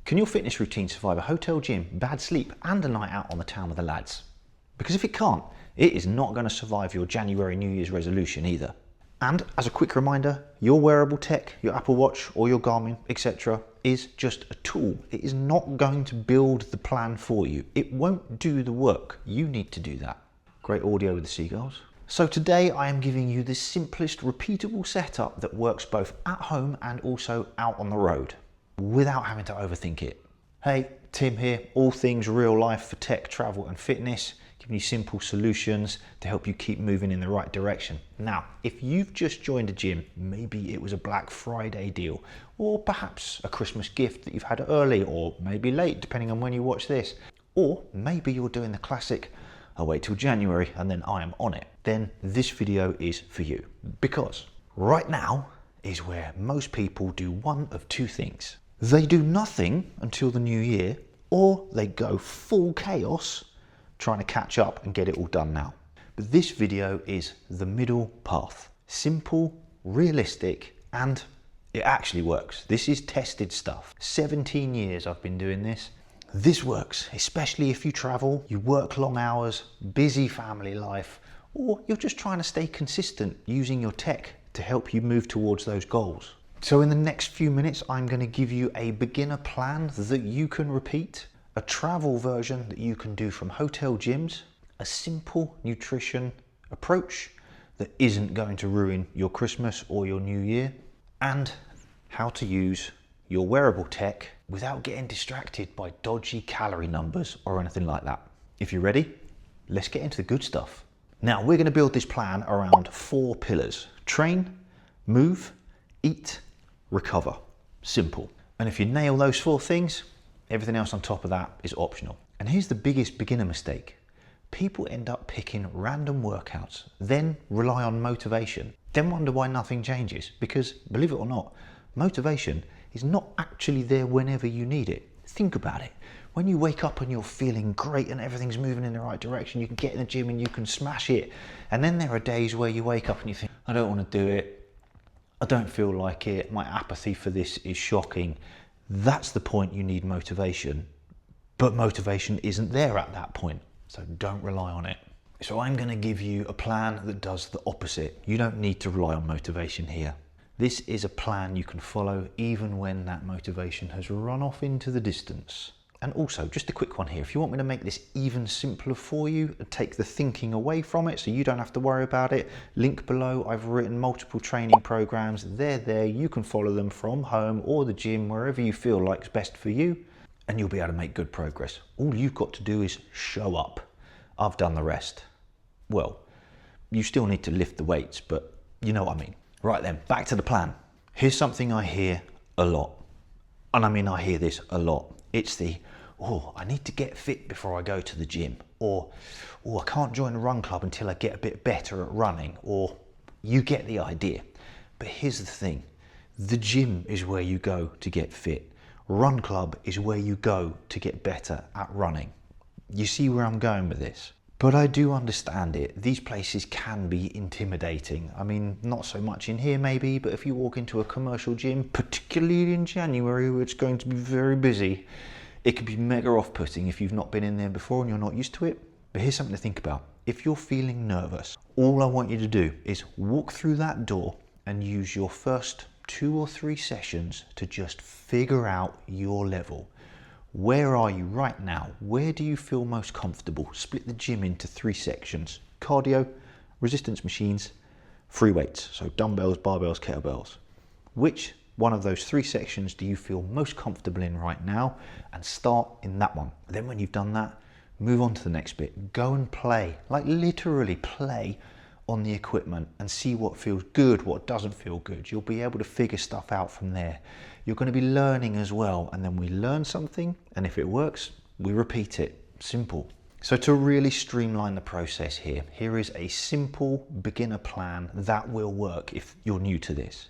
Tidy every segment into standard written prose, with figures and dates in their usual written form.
Can your fitness routine survive a hotel gym, bad sleep, and a night out on the town with the lads? Because if it can't, it is not going to survive your January New Year's resolution either. And as a quick reminder, your wearable tech, your Apple Watch or your Garmin, etc., is just a tool. It is not going to build the plan for you. It won't do the work. You need to do that. Great audio with the seagulls. So today I am giving you the simplest repeatable setup that works both at home and also out on the road without having to overthink it. Hey, Tim here, all things real life for tech, travel and fitness, giving you simple solutions to help you keep moving in the right direction. Now, if you've just joined a gym, maybe it was a Black Friday deal, or perhaps a Christmas gift that you've had early or maybe late, depending on when you watch this, or maybe you're doing the classic, I'll wait till January and then I am on it, then this video is for you. Because right now is where most people do one of two things. They do nothing until the new year, or they go full chaos trying to catch up and get it all done now. But this video is the middle path. Simple, realistic, and it actually works. This is tested stuff. 17 years I've been doing this. This works, especially if you travel, you work long hours, busy family life, or you're just trying to stay consistent using your tech to help you move towards those goals. So in the next few minutes, I'm going to give you a beginner plan that you can repeat, a travel version that you can do from hotel gyms, a simple nutrition approach that isn't going to ruin your Christmas or your New Year, and how to use your wearable tech without getting distracted by dodgy calorie numbers or anything like that. If you're ready, let's get into the good stuff. Now, we're going to build this plan around 4 pillars: train, move, eat, recover. Simple. And if you nail those 4 things, everything else on top of that is optional. And here's the biggest beginner mistake. People end up picking random workouts, then rely on motivation, then wonder why nothing changes. Because, believe it or not, motivation is not actually there whenever you need it. Think about it. When you wake up and you're feeling great and everything's moving in the right direction, you can get in the gym and you can smash it. And then there are days where you wake up and you think, I don't want to do it. I don't feel like it. My apathy for this is shocking. That's the point you need motivation. But motivation isn't there at that point. So don't rely on it. So I'm going to give you a plan that does the opposite. You don't need to rely on motivation here. This is a plan you can follow even when that motivation has run off into the distance. And also, just a quick one here, if you want me to make this even simpler for you and take the thinking away from it so you don't have to worry about it, link below. I've written multiple training programs. They're there. You can follow them from home or the gym, wherever you feel like is best for you, and you'll be able to make good progress. All you've got to do is show up. I've done the rest. Well, you still need to lift the weights, but you know what I mean. Right then, back to the plan. Here's something I hear a lot. And I mean, I hear this a lot. It's the, oh, I need to get fit before I go to the gym. Or, oh, I can't join a run club until I get a bit better at running. Or, you get the idea. But here's the thing. The gym is where you go to get fit. Run club is where you go to get better at running. You see where I'm going with this? But I do understand it. These places can be intimidating. I mean, not so much in here maybe, but if you walk into a commercial gym, particularly in January where it's going to be very busy, it can be mega off-putting if you've not been in there before and you're not used to it. But here's something to think about. If you're feeling nervous, all I want you to do is walk through that door and use your first 2 or 3 sessions to just figure out your level. Where are you right now? Where do you feel most comfortable? Split the gym into 3 sections: cardio, resistance machines, free weights. So dumbbells, barbells, kettlebells. Which one of those 3 sections do you feel most comfortable in right now? And start in that one. Then when you've done that, move on to the next bit. Go and play, like literally play on the equipment and see what feels good, what doesn't feel good. You'll be able to figure stuff out from there. You're going to be learning as well, and then we learn something, and if it works, we repeat it. Simple. So to really streamline the process here is a simple beginner plan that will work if you're new to this.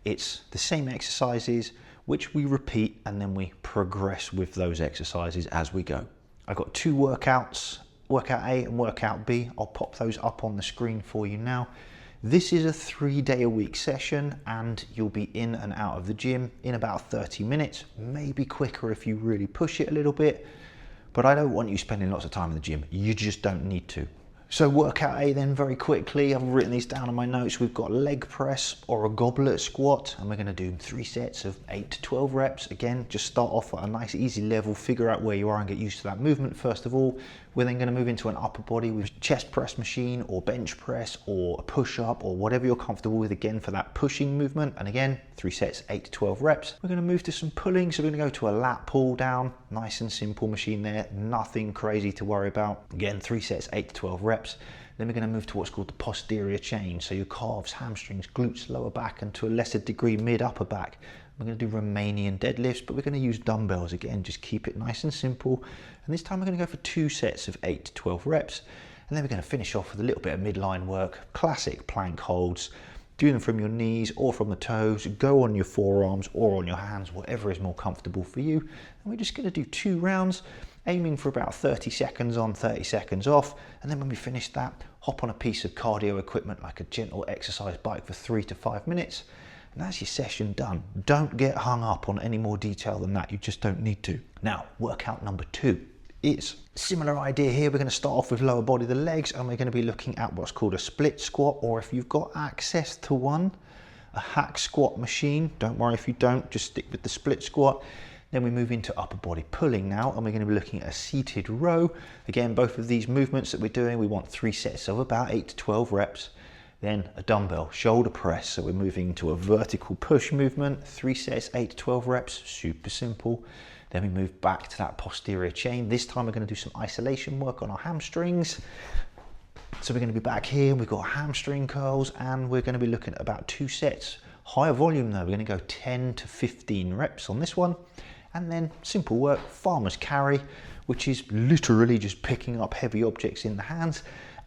It's the same exercises which we repeat, and then we progress with those exercises as we go. I've got 2 workouts, workout A and workout B. I'll pop those up on the screen for you now. This is a 3-day-a-week session and you'll be in and out of the gym in about 30 minutes, maybe quicker if you really push it a little bit, but I don't want you spending lots of time in the gym. You just don't need to. So workout A then, very quickly, I've written these down on my notes. We've got leg press or a goblet squat, and we're going to do 3 sets of 8 to 12 reps. Again, just start off at a nice easy level, figure out where you are and get used to that movement first of all. We're then going to move into an upper body with chest press machine or bench press or a push up or whatever you're comfortable with, again for that pushing movement. And again, 3 sets, 8 to 12 reps. We're going to move to some pulling, so we're going to go to a lat pull down, nice and simple machine there, nothing crazy to worry about. Again, 3 sets, 8 to 12 reps. Then we're going to move to what's called the posterior chain, so your calves, hamstrings, glutes, lower back, and to a lesser degree mid upper back. We're going to do Romanian deadlifts, but we're going to use dumbbells again, just keep it nice and simple. And this time we're going to go for 2 sets of 8 to 12 reps. And then we're going to finish off with a little bit of midline work, classic plank holds. Do them from your knees or from the toes, go on your forearms or on your hands, whatever is more comfortable for you. And we're just going to do 2 rounds, aiming for about 30 seconds on, 30 seconds off. And then when we finish that, hop on a piece of cardio equipment like a gentle exercise bike for 3 to 5 minutes. And that's your session done. Don't get hung up on any more detail than that. You just don't need to. Now, workout number 2 is similar idea here. We're going to start off with lower body, the legs, and we're going to be looking at what's called a split squat, or if you've got access to one, a hack squat machine. Don't worry if you don't, just stick with the split squat. Then we move into upper body pulling now, and we're going to be looking at a seated row. Again, both of these movements that we're doing, we want 3 sets of about 8 to 12 reps. Then a dumbbell shoulder press, so we're moving to a vertical push movement, 3 sets, 8 to 12 reps, super simple. Then we move back to that posterior chain. This time we're going to do some isolation work on our hamstrings. So we're going to be back here, we've got hamstring curls, and we're going to be looking at about 2 sets. Higher volume though, we're going to go 10 to 15 reps on this one. And then simple work, farmer's carry, which is literally just picking up heavy objects in the hands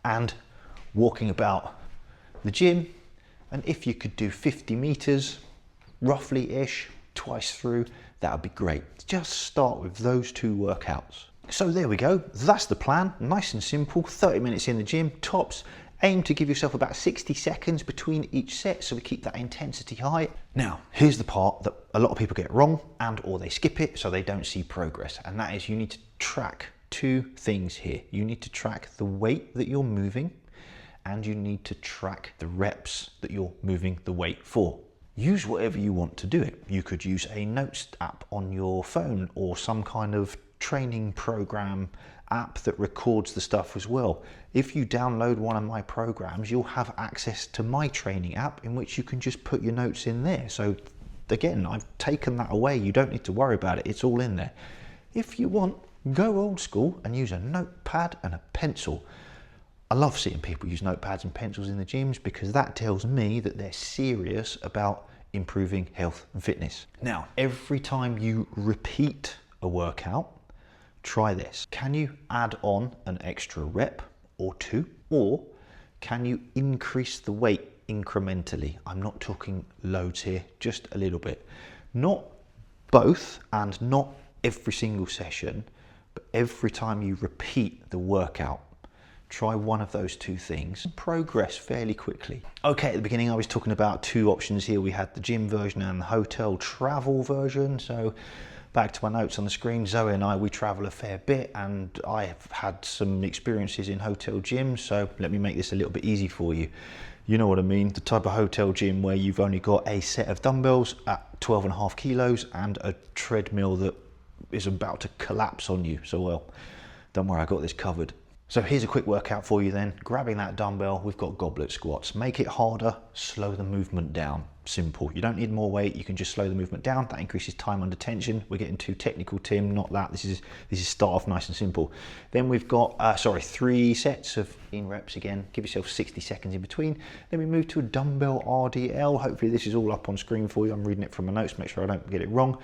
and walking about the gym. And if you could do 50 meters roughly ish twice through, that would be great. Just start with those 2 workouts. So there we go, that's the plan, nice and simple. 30 minutes in the gym, tops. Aim to give yourself about 60 seconds between each set, so we keep that intensity high. Now, here's the part that a lot of people get wrong and or they skip it so they don't see progress, and that is you need to track 2 things here. You need to track the weight that you're moving, and you need to track the reps that you're moving the weight for. Use whatever you want to do it. You could use a notes app on your phone or some kind of training program app that records the stuff as well. If you download one of my programs, you'll have access to my training app in which you can just put your notes in there. So again, I've taken that away. You don't need to worry about it. It's all in there. If you want, go old school and use a notepad and a pencil. I love seeing people use notepads and pencils in the gyms because that tells me that they're serious about improving health and fitness. Now, every time you repeat a workout, try this. Can you add on an extra rep or 2? Or can you increase the weight incrementally? I'm not talking loads here, just a little bit. Not both and not every single session, but every time you repeat the workout, try one of those 2 things and progress fairly quickly. Okay, at the beginning I was talking about 2 options here. We had the gym version and the hotel travel version. So back to my notes on the screen, Zoe and I, we travel a fair bit, and I have had some experiences in hotel gyms, so let me make this a little bit easy for you. You know what I mean, the type of hotel gym where you've only got a set of dumbbells at 12.5 kilos and a treadmill that is about to collapse on you. So well, don't worry, I got this covered. So here's a quick workout for you then. Grabbing that dumbbell, we've got goblet squats. Make it harder, slow the movement down. Simple. You don't need more weight, you can just slow the movement down. That increases time under tension. We're getting too technical, Tim, not that. This is start off nice and simple. Then we've got 3 sets of 15 reps again. Give yourself 60 seconds in between. Then we move to a dumbbell RDL. Hopefully this is all up on screen for you. I'm reading it from my notes, make sure I don't get it wrong.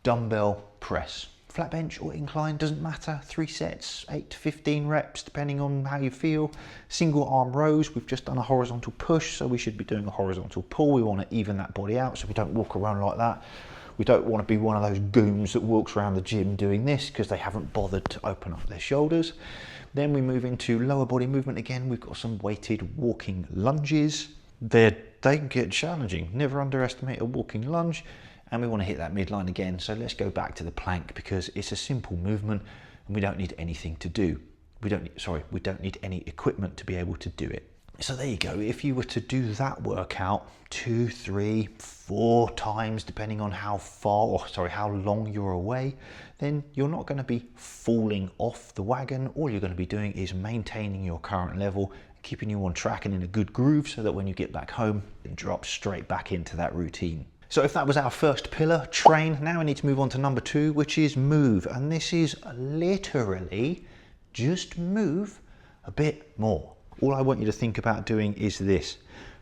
Dumbbell press. Flat bench or incline, doesn't matter. 3 sets, 8 to 15 reps, depending on how you feel. Single arm rows, we've just done a horizontal push, so we should be doing a horizontal pull. We want to even that body out so we don't walk around like that. We don't want to be one of those goons that walks around the gym doing this because they haven't bothered to open up their shoulders. Then we move into lower body movement again. We've got some weighted walking lunges. They can get challenging. Never underestimate a walking lunge. And we want to hit that midline again. So let's go back to the plank because it's a simple movement and we don't need anything to do. We don't need any equipment to be able to do it. So there you go. If you were to do that workout 2, 3, 4 times, depending on how long you're away, then you're not going to be falling off the wagon. All you're going to be doing is maintaining your current level, keeping you on track and in a good groove so that when you get back home, it drops straight back into that routine. So if that was our first pillar, train, now we need to move on to number 2, which is move. And this is literally just move a bit more. All I want you to think about doing is this.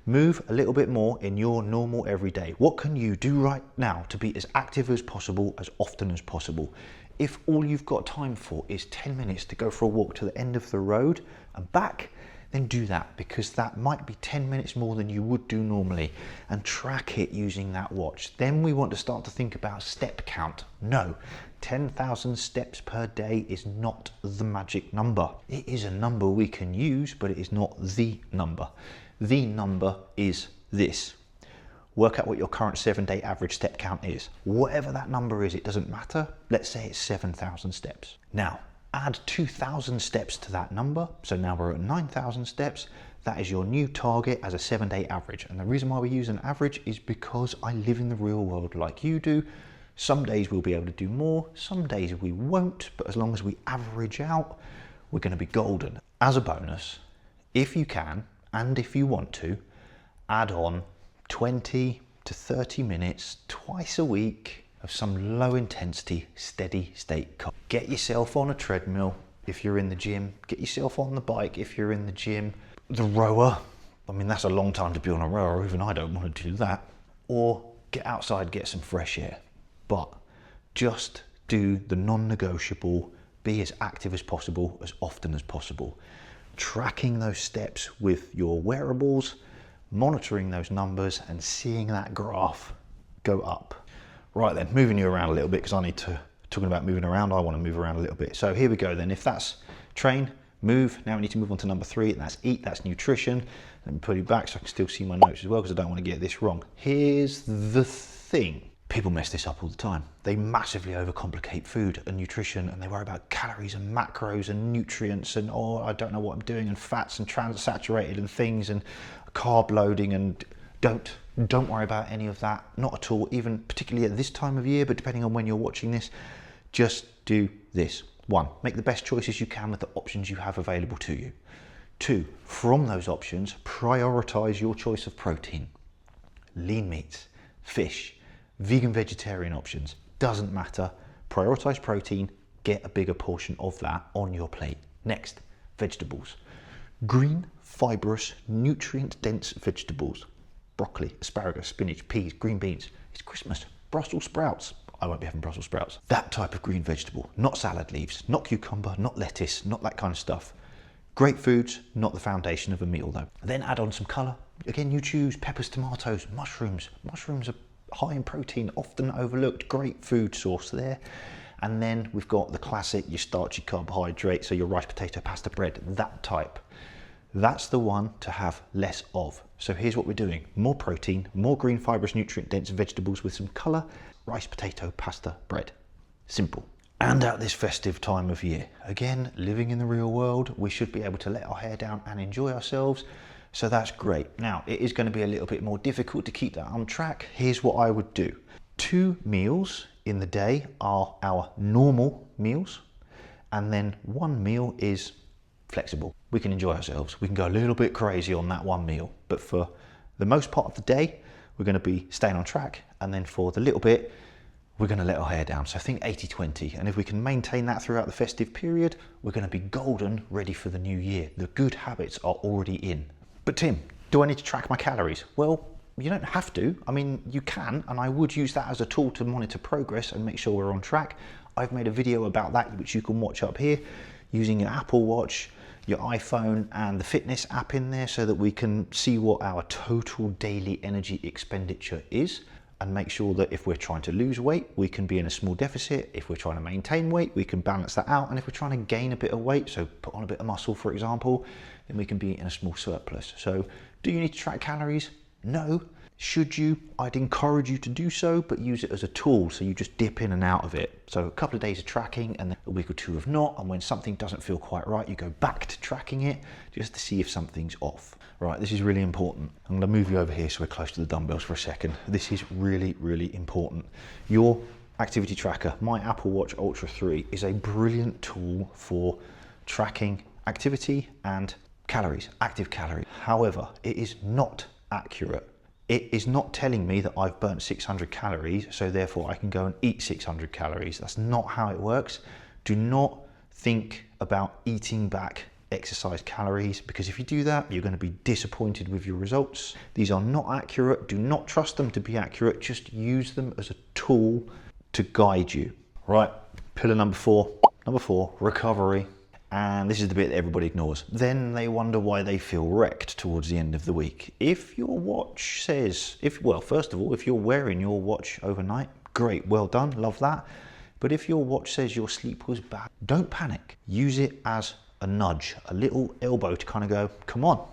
Move a little bit more in your normal everyday. What can you do right now to be as active as possible, as often as possible? If all you've got time for is 10 minutes to go for a walk to the end of the road and back, then do that, because that might be 10 minutes more than you would do normally, and track it using that watch. Then we want to start to think about step count. No, 10,000 steps per day is not the magic number. It is a number we can use, but it is not the number. The number is this. Work out what your current 7-day average step count is. Whatever that number is, it doesn't matter. Let's say it's 7,000 steps. Now, add 2,000 steps to that number. So now we're at 9,000 steps. That is your new target as a 7-day average. And the reason why we use an average is because I live in the real world like you do. Some days we'll be able to do more, some days we won't, but as long as we average out, we're going to be golden. As a bonus, if you can, and if you want to, add on 20 to 30 minutes twice a week of some low intensity, steady state cardio. Get yourself on a treadmill if you're in the gym, get yourself on the bike if you're in the gym, the rower, I mean that's a long time to be on a rower, even I don't want to do that, or get outside, get some fresh air. But just do the non-negotiable, be as active as possible, as often as possible. Tracking those steps with your wearables, monitoring those numbers and seeing that graph go up. Right then, moving you around a little bit because I need to, talking about moving around, I want to move around a little bit. So here we go then. If that's train, move, now we need to move on to number 3, and that's eat, that's nutrition. Let me put it back so I can still see my notes as well because I don't want to get this wrong. Here's the thing. People mess this up all the time. They massively overcomplicate food and nutrition, and they worry about calories and macros and nutrients and, oh, I don't know what I'm doing, and fats and trans-saturated and things and carb loading, and don't worry about any of that, not at all, even particularly at this time of year, but depending on when you're watching this, just do this. 1, make the best choices you can with the options you have available to you. 2, from those options, prioritize your choice of protein. Lean meats, fish, vegan, vegetarian options, doesn't matter. Prioritize protein, get a bigger portion of that on your plate. Next, vegetables. Green, fibrous, nutrient-dense vegetables. Broccoli, asparagus, spinach, peas, green beans. It's Christmas. Brussels sprouts. I won't be having Brussels sprouts. That type of green vegetable, not salad leaves, not cucumber, not lettuce, not that kind of stuff. Great foods, not the foundation of a meal though. Then add on some colour. Again, you choose peppers, tomatoes, mushrooms. Mushrooms are high in protein, often overlooked, great food source there. And then we've got the classic, your starchy carbohydrate, so your rice, potato, pasta, bread, that type. That's the one to have less of. So here's what we're doing. More protein, more green, fibrous, nutrient-dense vegetables with some colour, rice, potato, pasta, bread. Simple. And at this festive time of year, again, living in the real world, we should be able to let our hair down and enjoy ourselves. So that's great. Now, it is going to be a little bit more difficult to keep that on track. Here's what I would do. 2 meals in the day are our normal meals, and then 1 meal is flexible. We can enjoy ourselves. We can go a little bit crazy on that 1 meal, but for the most part of the day, we're going to be staying on track, and then for the little bit, we're going to let our hair down. So I think 80-20, and if we can maintain that throughout the festive period, we're going to be golden, ready for the new year. The good habits are already in. But Tim, do I need to track my calories? Well, you don't have to. I mean, you can, and I would use that as a tool to monitor progress and make sure we're on track. I've made a video about that, which you can watch up here, using your Apple Watch, your iPhone, and the fitness app in there so that we can see what our total daily energy expenditure is. and make sure that if we're trying to lose weight, we can be in a small deficit. If we're trying to maintain weight, we can balance that out. And if we're trying to gain a bit of weight, so put on a bit of muscle, for example, then we can be in a small surplus. So do you need to track calories? No. Should you? I'd encourage you to do so, but use it as a tool, so you just dip in and out of it. So a couple of days of tracking and then a week or two of not, and when something doesn't feel quite right, you go back to tracking it just to see if something's off. Right, this is really important. I'm going to move you over here so we're close to the dumbbells for a second. This is really, really important. Your activity tracker, my Apple Watch Ultra 3, is a brilliant tool for tracking activity and calories, active calories. However, it is not accurate. It is not telling me that I've burnt 600 calories, so therefore I can go and eat 600 calories. That's not how it works. Do not think about eating back exercise calories, because if you do that, you're going to be disappointed with your results. These are not accurate. Do not trust them to be accurate. Just use them as a tool to guide you. Right, pillar number four, recovery. And this is the bit that everybody ignores. Then they wonder why they feel wrecked towards the end of the week. If your watch says, well, first of all, if you're wearing your watch overnight, great, well done, love that. But if your watch says your sleep was bad, don't panic. Use it as a nudge, a little elbow to kind of go, come on,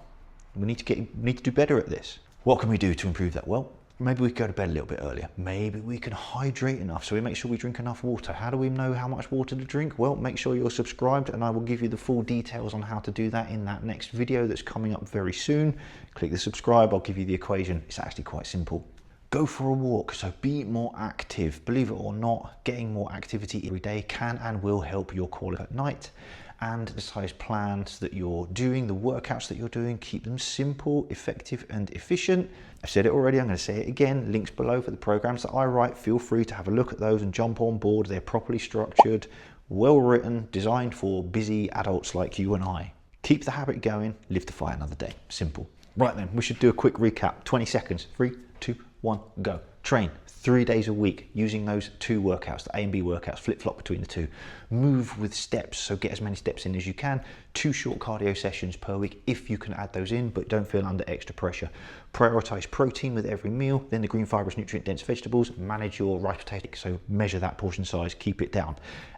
we need to do better at this. What can we do to improve that? Well, maybe we go to bed a little bit earlier. Maybe we can hydrate enough, so we make sure we drink enough water. How do we know how much water to drink? Well, make sure you're subscribed, and I will give you the full details on how to do that in that next video that's coming up very soon. Click the subscribe, I'll give you the equation. It's actually quite simple. Go for a walk, so be more active. Believe it or not, getting more activity every day can and will help your quality at night. And the exercise plans that you're doing, the workouts that you're doing, keep them simple, effective and efficient. I've said it already, I'm going to say it again. Links below for the programs that I write. Feel free to have a look at those and jump on board. They're properly structured, well written, designed for busy adults like you and I. Keep the habit going, live to fight another day. Simple. Right then, we should do a quick recap. 20 seconds, 3, 2, 1, go. Train 3 days a week using those 2 workouts, the A and B workouts, flip-flop between the 2. Move with steps, so get as many steps in as you can. 2 short cardio sessions per week if you can add those in, but don't feel under extra pressure. Prioritize protein with every meal, then the green fibrous nutrient-dense vegetables. Manage your rice potato, so measure that portion size, keep it down.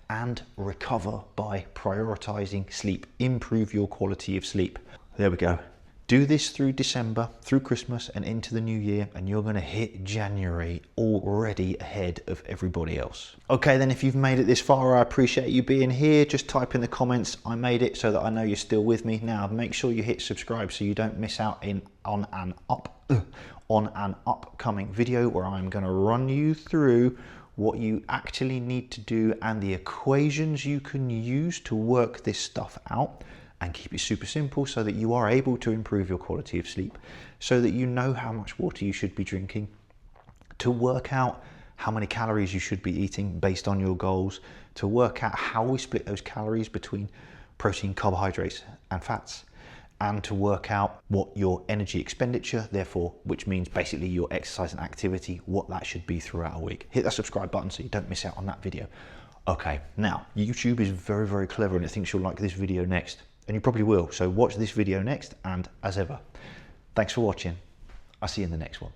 And recover by prioritizing sleep. Improve your quality of sleep. There we go. Do this through December, through Christmas and into the new year, and you're going to hit January already ahead of everybody else. Okay, then if you've made it this far, I appreciate you being here. Just type in the comments, I made it, so that I know you're still with me. Now, make sure you hit subscribe so you don't miss out on an upcoming video where I'm going to run you through what you actually need to do and the equations you can use to work this stuff out. And keep it super simple so that you are able to improve your quality of sleep, so that you know how much water you should be drinking, to work out how many calories you should be eating based on your goals, to work out how we split those calories between protein, carbohydrates and fats, and to work out what your energy expenditure, therefore, which means basically your exercise and activity, what that should be throughout a week. Hit that subscribe button so you don't miss out on that video. Okay, now YouTube is very, very clever and it thinks you'll like this video next. And you probably will, so watch this video next, and as ever, thanks for watching. I'll see you in the next one.